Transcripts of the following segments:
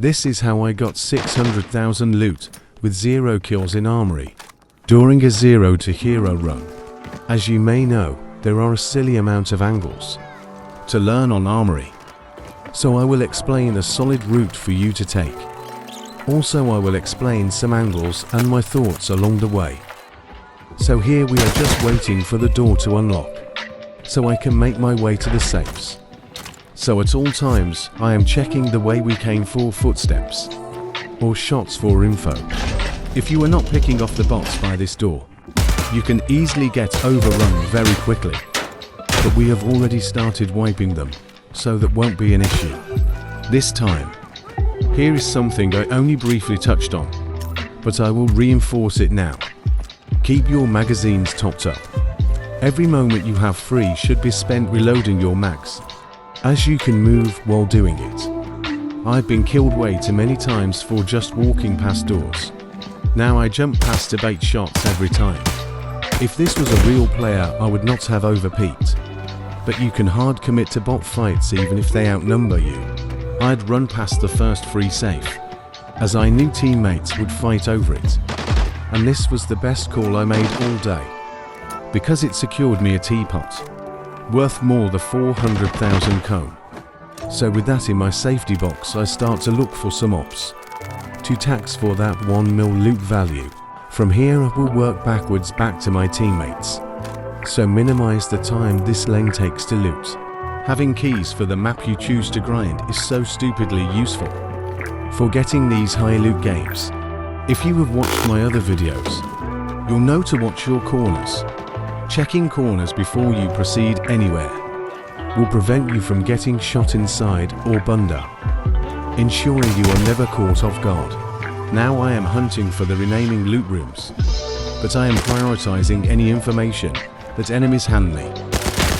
This is how I got 600,000 loot with 0 kills in armory during a 0 to hero run. As you may know, there are a silly amount of angles to learn on armory, so I will explain a solid route for you to take. Also, I will explain some angles and my thoughts along the way. So here we are just waiting for the door to unlock, so I can make my way to the safes. So at all times, I am checking the way we came for footsteps or shots for info. If you are not picking off the bots by this door, you can easily get overrun very quickly. But we have already started wiping them, so that won't be an issue this time. Here is something I only briefly touched on, but I will reinforce it now. Keep your magazines topped up. Every moment you have free should be spent reloading your mags, as you can move while doing it. I've been killed way too many times for just walking past doors. Now I jump past to bait shots every time. If this was a real player, I would not have overpeaked. But you can hard commit to bot fights even if they outnumber you. I'd run past the first free safe, as I knew teammates would fight over it. And this was the best call I made all day, because it secured me a teapot, worth more than 400,000 cone. So with that in my safety box, I start to look for some ops to tax for that 1 mil loot value. From here I will work backwards back to my teammates, so minimize the time this lane takes to loot. Having keys for the map you choose to grind is so stupidly useful for getting these high loot games. If you have watched my other videos, you'll know to watch your corners. Checking corners before you proceed anywhere will prevent you from getting shot inside or bunda, ensuring you are never caught off guard. Now I am hunting for the remaining loot rooms, but I am prioritizing any information that enemies hand me.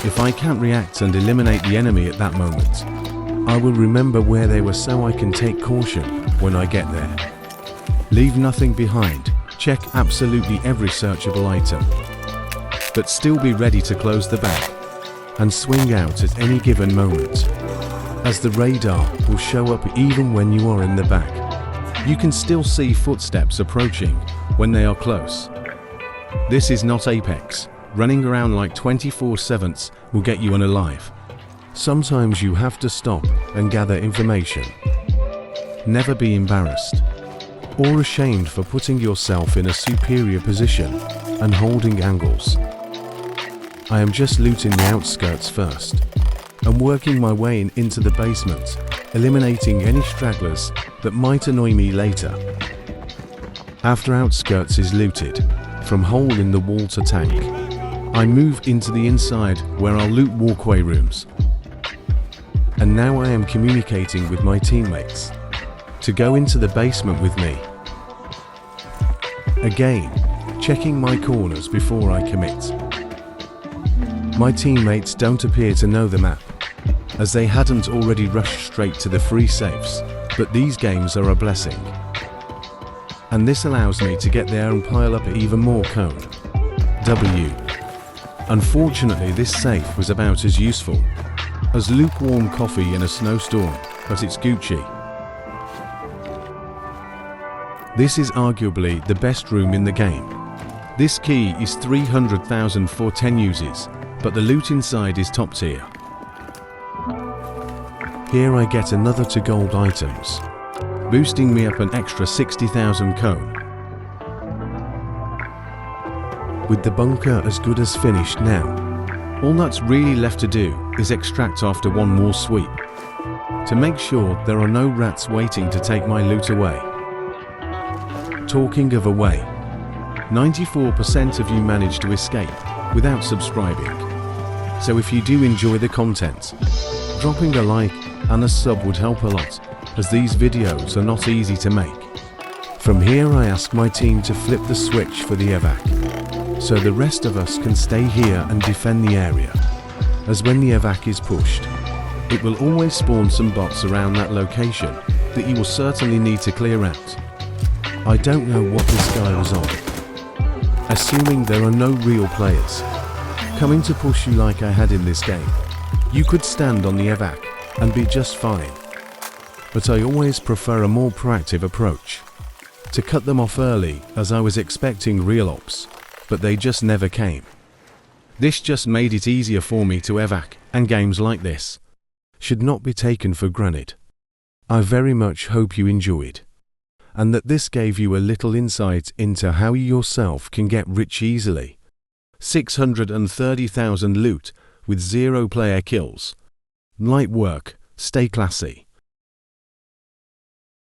If I can't react and eliminate the enemy at that moment, I will remember where they were so I can take caution when I get there. Leave nothing behind, check absolutely every searchable item, but still be ready to close the bag and swing out at any given moment, as the radar will show up even when you are in the back. You can still see footsteps approaching when they are close. This is not Apex. Running around like 24/7 will get you unalive. Sometimes you have to stop and gather information. Never be embarrassed or ashamed for putting yourself in a superior position and holding angles. I am just looting the outskirts first and working my way into the basement, eliminating any stragglers that might annoy me later. After outskirts is looted, from hole in the wall to tank, I move into the inside where I'll loot walkway rooms. And now I am communicating with my teammates to go into the basement with me. Again, checking my corners before I commit. My teammates don't appear to know the map, as they hadn't already rushed straight to the free safes, but these games are a blessing. And this allows me to get there and pile up even more cone. W. Unfortunately, this safe was about as useful as lukewarm coffee in a snowstorm, but it's Gucci. This is arguably the best room in the game. This key is 300,000 for 10 uses, but the loot inside is top tier. Here I get another 2 gold items, boosting me up an extra 60,000 cone. With the bunker as good as finished now, all that's really left to do is extract after one more sweep, to make sure there are no rats waiting to take my loot away. Talking of away, 94% of you managed to escape without subscribing. So if you do enjoy the content, dropping a like and a sub would help a lot, as these videos are not easy to make. From here I ask my team to flip the switch for the evac, so the rest of us can stay here and defend the area, as when the evac is pushed, it will always spawn some bots around that location that you will certainly need to clear out. I don't know what this guy was on. Assuming there are no real players coming to push you like I had in this game, you could stand on the evac and be just fine. but I always prefer a more proactive approach. To cut them off early, as I was expecting real ops, but they just never came. This just made it easier for me to evac, and games like this should not be taken for granted. I very much hope you enjoyed, and that this gave you a little insight into how you yourself can get rich easily. 630,000 loot with 0 player kills. Light work, stay classy.